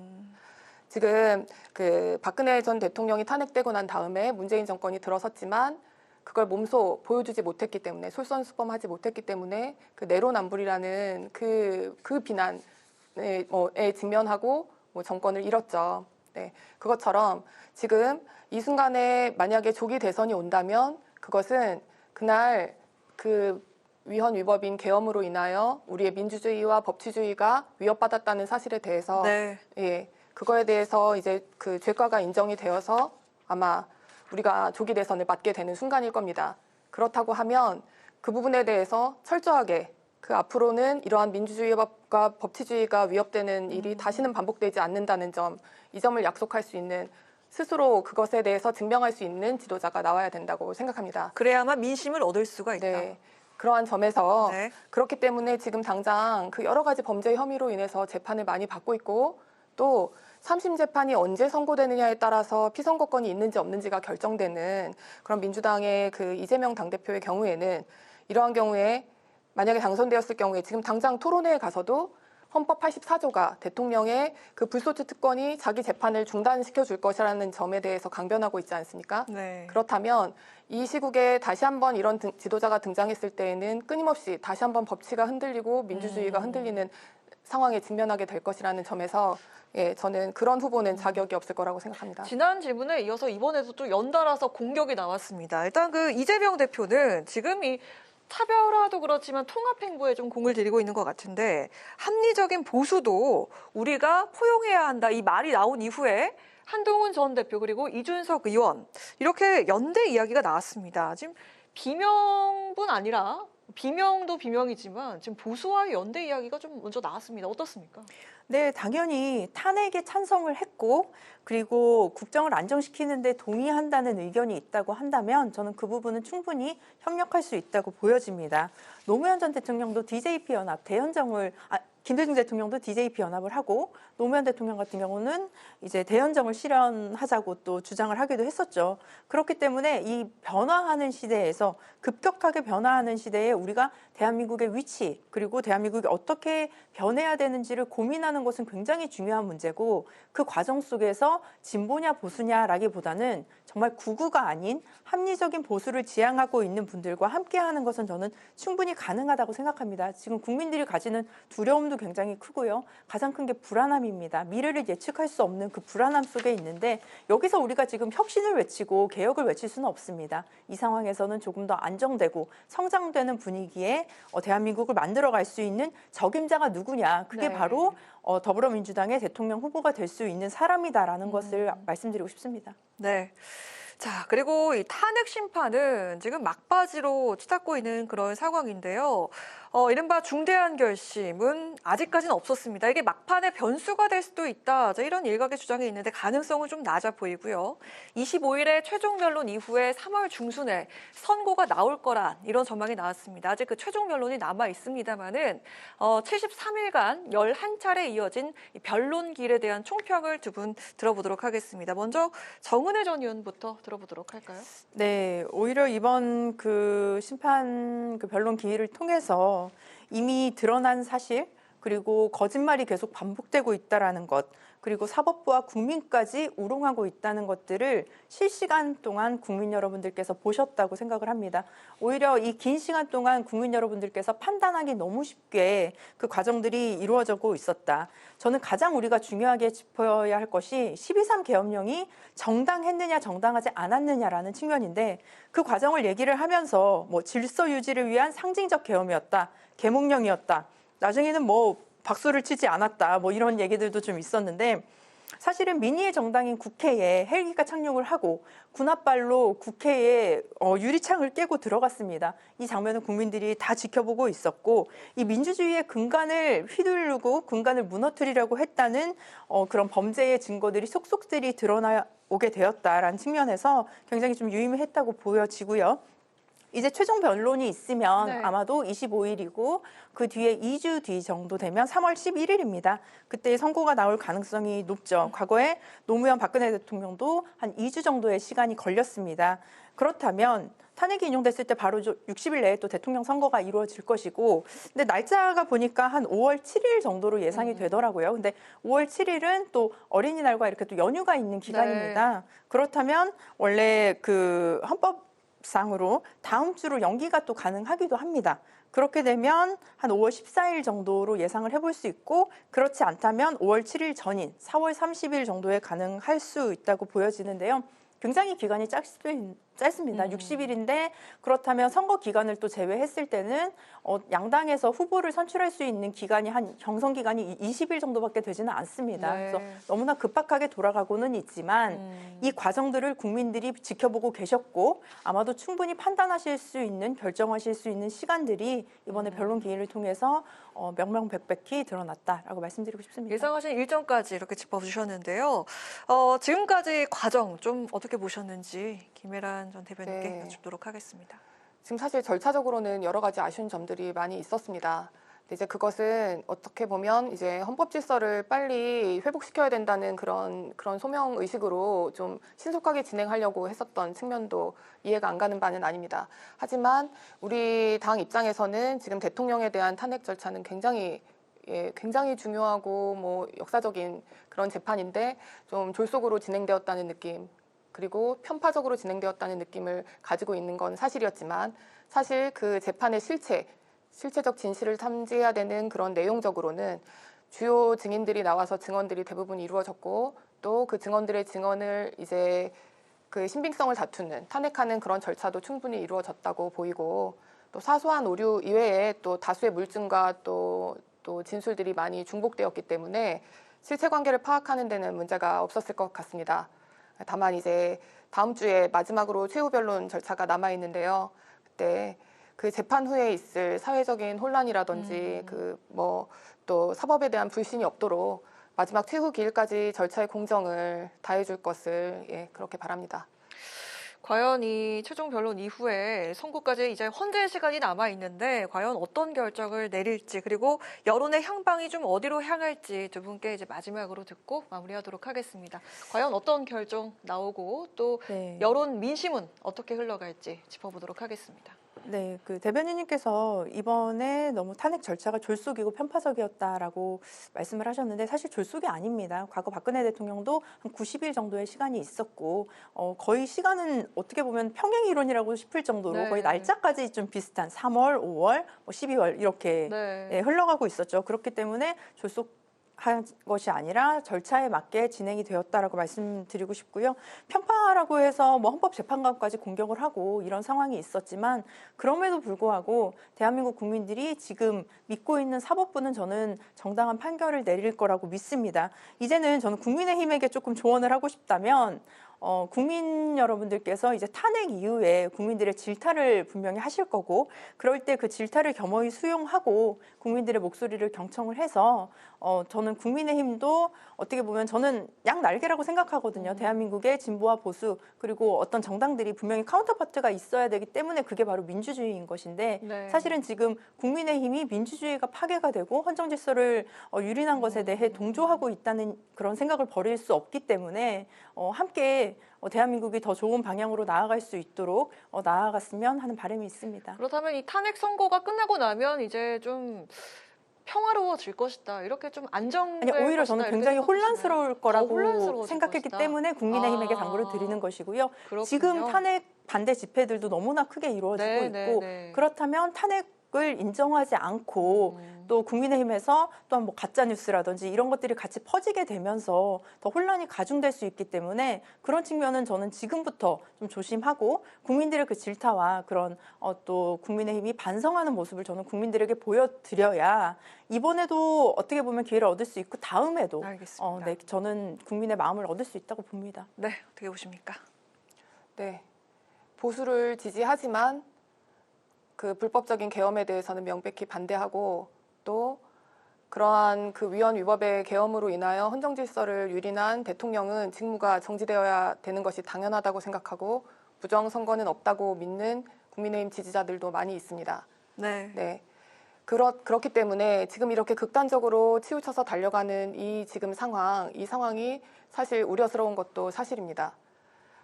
지금 그 박근혜 전 대통령이 탄핵되고 난 다음에 문재인 정권이 들어섰지만 그걸 몸소 보여주지 못했기 때문에 솔선수범하지 못했기 때문에 그 내로남불이라는 그 비난에 직면하고 정권을 잃었죠. 네, 그것처럼 지금 이 순간에 만약에 조기 대선이 온다면 그것은 그날 그 위헌 위법인 계엄으로 인하여 우리의 민주주의와 법치주의가 위협받았다는 사실에 대해서 그거에 대해서 이제 그 죄과가 인정이 되어서 아마 우리가 조기 대선을 맞게 되는 순간일 겁니다. 그렇다고 하면 그 부분에 대해서 철저하게 그 앞으로는 이러한 민주주의와 법치주의가 위협되는 일이 다시는 반복되지 않는다는 점, 이 점을 약속할 수 있는 스스로 그것에 대해서 증명할 수 있는 지도자가 나와야 된다고 생각합니다. 그래야만 민심을 얻을 수가 있다. 네. 그러한 점에서 그렇기 때문에 지금 당장 그 여러 가지 범죄 혐의로 인해서 재판을 많이 받고 있고 또 3심 재판이 언제 선고되느냐에 따라서 피선거권이 있는지 없는지가 결정되는 그런 민주당의 그 이재명 당대표의 경우에는 이러한 경우에 만약에 당선되었을 경우에 지금 당장 토론회에 가서도 헌법 84조가 대통령의 그 불소추 특권이 자기 재판을 중단시켜 줄 것이라는 점에 대해서 강변하고 있지 않습니까? 네. 그렇다면 이 시국에 다시 한번 이런 지도자가 등장했을 때에는 끊임없이 다시 한번 법치가 흔들리고 민주주의가 흔들리는 상황에 직면하게 될 것이라는 점에서 예, 저는 그런 후보는 자격이 없을 거라고 생각합니다. 지난 질문에 이어서 이번에도 또 연달아서 공격이 나왔습니다. 일단 그 이재명 대표는 지금 이 차별화도 그렇지만 통합 행보에 좀 공을 들이고 있는 것 같은데 합리적인 보수도 우리가 포용해야 한다 이 말이 나온 이후에 한동훈 전 대표 그리고 이준석 의원 이렇게 연대 이야기가 나왔습니다. 지금 비명뿐 아니라 비명도 비명이지만 지금 보수와의 연대 이야기가 좀 먼저 나왔습니다. 어떻습니까? 네, 당연히 탄핵에 찬성을 했고 그리고 국정을 안정시키는 데 동의한다는 의견이 있다고 한다면 저는 그 부분은 충분히 협력할 수 있다고 보여집니다. 노무현 전 대통령도 DJP 연합 대연정을 김대중 대통령도 DJP 연합을 하고 노무현 대통령 같은 경우는 이제 대연정을 실현하자고 또 주장을 하기도 했었죠. 그렇기 때문에 이 변화하는 시대에서 급격하게 변화하는 시대에 우리가 대한민국의 위치 그리고 대한민국이 어떻게 변해야 되는지를 고민하는 것은 굉장히 중요한 문제고 그 과정 속에서 진보냐 보수냐라기보다는 정말 구구가 아닌 합리적인 보수를 지향하고 있는 분들과 함께하는 것은 저는 충분히 가능하다고 생각합니다. 지금 국민들이 가지는 두려움도 굉장히 크고요. 가장 큰 게 불안함입니다. 미래를 예측할 수 없는 그 불안함 속에 있는데 여기서 우리가 지금 혁신을 외치고 개혁을 외칠 수는 없습니다. 이 상황에서는 조금 더 안정되고 성장되는 분위기에 대한민국을 만들어갈 수 있는 적임자가 누구냐. 그게 네. 바로 더불어민주당의 대통령 후보가 될 수 있는 사람이다라는 것을 말씀드리고 싶습니다. 네. 자, 그리고 이 탄핵 심판은 지금 막바지로 치닫고 있는 그런 상황인데요. 이른바 중대한 결심은 아직까지는 없었습니다. 이게 막판에 변수가 될 수도 있다. 이런 일각의 주장이 있는데 가능성은 좀 낮아 보이고요. 25일에 최종 변론 이후에 3월 중순에 선고가 나올 거란 이런 전망이 나왔습니다. 아직 그 최종 변론이 남아 있습니다만은 73일간 11차례 이어진 이 변론길에 대한 총평을 두 분 들어보도록 하겠습니다. 먼저 정은혜 전 의원부터 들어보도록 할까요? 네, 오히려 이번 그 심판 그 변론 기일을 통해서 이미 드러난 사실 그리고 거짓말이 계속 반복되고 있다라는 것 그리고 사법부와 국민까지 우롱하고 있다는 것들을 실시간 동안 국민 여러분들께서 보셨다고 생각을 합니다. 오히려 이 긴 시간 동안 국민 여러분들께서 판단하기 너무 쉽게 그 과정들이 이루어지고 있었다. 저는 가장 우리가 중요하게 짚어야 할 것이 12.3 계엄령이 정당했느냐 정당하지 않았느냐라는 측면인데 그 과정을 얘기를 하면서 뭐 질서 유지를 위한 상징적 계엄이었다. 계몽령이었다. 나중에는 뭐 박수를 치지 않았다. 뭐 이런 얘기들도 좀 있었는데 사실은 민의의 정당인 국회에 헬기가 착륙을 하고 군합발로 국회에 유리창을 깨고 들어갔습니다. 이 장면은 국민들이 다 지켜보고 있었고 이 민주주의의 근간을 휘두르고 근간을 무너뜨리려고 했다는 그런 범죄의 증거들이 속속들이 드러나오게 되었다라는 측면에서 굉장히 좀 유의미했다고 보여지고요. 이제 최종 변론이 있으면 네. 아마도 25일이고 그 뒤에 2주 뒤 정도 되면 3월 11일입니다. 그때 선고가 나올 가능성이 높죠. 과거에 노무현 박근혜 대통령도 한 2주 정도의 시간이 걸렸습니다. 그렇다면 탄핵이 인용됐을 때 바로 60일 내에 또 대통령 선거가 이루어질 것이고 근데 날짜가 보니까 한 5월 7일 정도로 예상이 되더라고요. 근데 5월 7일은 또 어린이날과 이렇게 또 연휴가 있는 기간입니다. 네. 그렇다면 원래 그 헌법상으로 다음 주로 연기가 또 가능하기도 합니다. 그렇게 되면 한 5월 14일 정도로 예상을 해볼 수 있고 그렇지 않다면 5월 7일 전인 4월 30일 정도에 가능할 수 있다고 보여지는데요. 굉장히 기간이 짧습니다. 60일인데 그렇다면 선거 기간을 또 제외했을 때는 양당에서 후보를 선출할 수 있는 기간이 한 경선 기간이 20일 정도밖에 되지는 않습니다. 네. 그래서 너무나 급박하게 돌아가고는 있지만 이 과정들을 국민들이 지켜보고 계셨고 아마도 충분히 판단하실 수 있는 결정하실 수 있는 시간들이 이번에 변론 기일을 통해서 명명백백히 드러났다라고 말씀드리고 싶습니다. 예상하신 일정까지 이렇게 짚어주셨는데요. 지금까지 과정 좀 어떻게 보셨는지 김혜란 전 대변인께 네. 여쭙도록 하겠습니다. 지금 사실 절차적으로는 여러 가지 아쉬운 점들이 많이 있었습니다. 근데 이제 그것은 어떻게 보면 이제 헌법 질서를 빨리 회복시켜야 된다는 그런 소명 의식으로 좀 신속하게 진행하려고 했었던 측면도 이해가 안 가는 바는 아닙니다. 하지만 우리 당 입장에서는 지금 대통령에 대한 탄핵 절차는 굉장히 중요하고 뭐 역사적인 그런 재판인데 좀 졸속으로 진행되었다는 느낌. 그리고 편파적으로 진행되었다는 느낌을 가지고 있는 건 사실이었지만 사실 그 재판의 실체적 진실을 탐지해야 되는 그런 내용적으로는 주요 증인들이 나와서 증언들이 대부분 이루어졌고 또 그 증언들의 증언을 이제 그 신빙성을 다투는 탄핵하는 그런 절차도 충분히 이루어졌다고 보이고 또 사소한 오류 이외에 또 다수의 물증과 또 진술들이 많이 중복되었기 때문에 실체 관계를 파악하는 데는 문제가 없었을 것 같습니다. 다만 이제 다음 주에 마지막으로 최후 변론 절차가 남아 있는데요. 그때 그 재판 후에 있을 사회적인 혼란이라든지 또 사법에 대한 불신이 없도록 마지막 최후 기일까지 절차의 공정을 다해줄 것을 그렇게 바랍니다. 과연 이 최종 변론 이후에 선고까지 이제 헌재 시간이 남아 있는데 과연 어떤 결정을 내릴지 그리고 여론의 향방이 좀 어디로 향할지 두 분께 이제 마지막으로 듣고 마무리하도록 하겠습니다. 과연 어떤 결정 나오고 또 여론 민심은 어떻게 흘러갈지 짚어보도록 하겠습니다. 네, 그 대변인님께서 이번에 너무 탄핵 절차가 졸속이고 편파적이었다라고 말씀을 하셨는데 사실 졸속이 아닙니다. 과거 박근혜 대통령도 한 90일 정도의 시간이 있었고 거의 시간은 어떻게 보면 평행 이론이라고 싶을 정도로 거의 날짜까지 좀 비슷한 3월, 5월, 12월 이렇게 흘러가고 있었죠. 그렇기 때문에 한 것이 아니라 절차에 맞게 진행이 되었다라고 말씀드리고 싶고요. 편파라고 해서 헌법재판관까지 공격을 하고 이런 상황이 있었지만 그럼에도 불구하고 대한민국 국민들이 지금 믿고 있는 사법부는 저는 정당한 판결을 내릴 거라고 믿습니다. 이제는 저는 국민의힘에게 조금 조언을 하고 싶다면 국민 여러분들께서 이제 탄핵 이후에 국민들의 질타를 분명히 하실 거고 그럴 때 그 질타를 겸허히 수용하고 국민들의 목소리를 경청을 해서 저는 국민의힘도 어떻게 보면 저는 양날개라고 생각하거든요. 대한민국의 진보와 보수 그리고 어떤 정당들이 분명히 카운터파트가 있어야 되기 때문에 그게 바로 민주주의인 것인데 사실은 지금 국민의힘이 민주주의가 파괴가 되고 헌정질서를 유린한 것에 대해 동조하고 있다는 그런 생각을 버릴 수 없기 때문에 함께 대한민국이 더 좋은 방향으로 나아갈 수 있도록 나아갔으면 하는 바람이 있습니다. 그렇다면 이 탄핵 선고가 끝나고 나면 이제 좀 평화로워질 것이다. 이렇게 좀 안정될 아니, 오히려 저는 굉장히 혼란스러울 거라고 생각했기 것이다. 때문에 국민의힘에게 당부를 드리는 것이고요. 그렇군요. 지금 탄핵 반대 집회들도 너무나 크게 이루어지고 있고 그렇다면 탄핵을 인정하지 않고 또 국민의힘에서 또한 가짜 뉴스라든지 이런 것들이 같이 퍼지게 되면서 더 혼란이 가중될 수 있기 때문에 그런 측면은 저는 지금부터 좀 조심하고 국민들의 그 질타와 그런 또 국민의힘이 반성하는 모습을 저는 국민들에게 보여드려야 이번에도 어떻게 보면 기회를 얻을 수 있고 다음에도 저는 국민의 마음을 얻을 수 있다고 봅니다. 네, 어떻게 보십니까? 네, 보수를 지지하지만 그 불법적인 계엄에 대해서는 명백히 반대하고 또 그러한 그 위헌 위법의 계엄으로 인하여 헌정 질서를 유린한 대통령은 직무가 정지되어야 되는 것이 당연하다고 생각하고 부정 선거는 없다고 믿는 국민의힘 지지자들도 많이 있습니다. 네. 그렇기 때문에 지금 이렇게 극단적으로 치우쳐서 달려가는 이 지금 이 상황이 사실 우려스러운 것도 사실입니다.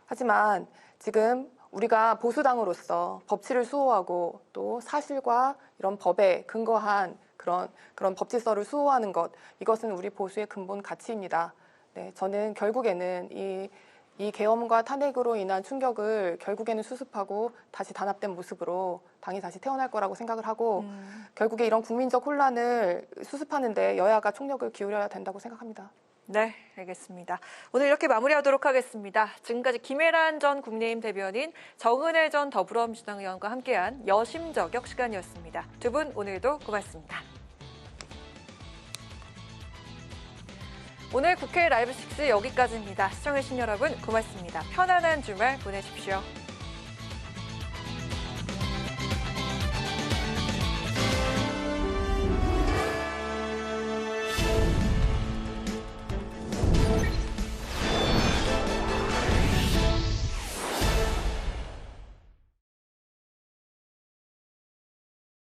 하지만 지금 우리가 보수당으로서 법치를 수호하고 또 사실과 이런 법에 근거한 그런 법질서를 수호하는 것, 이것은 우리 보수의 근본 가치입니다. 네, 저는 결국에는 이 계엄과 탄핵으로 인한 충격을 결국에는 수습하고 다시 단합된 모습으로 당이 다시 태어날 거라고 생각을 하고 결국에 이런 국민적 혼란을 수습하는 데 여야가 총력을 기울여야 된다고 생각합니다. 네, 알겠습니다. 오늘 이렇게 마무리하도록 하겠습니다. 지금까지 김혜란 전 국민의힘 대변인, 정은혜 전 더불어민주당 의원과 함께한 여심 저격 시간이었습니다. 두 분 오늘도 고맙습니다. 오늘 국회 라이브 6 여기까지입니다. 시청해주신 여러분 고맙습니다. 편안한 주말 보내십시오.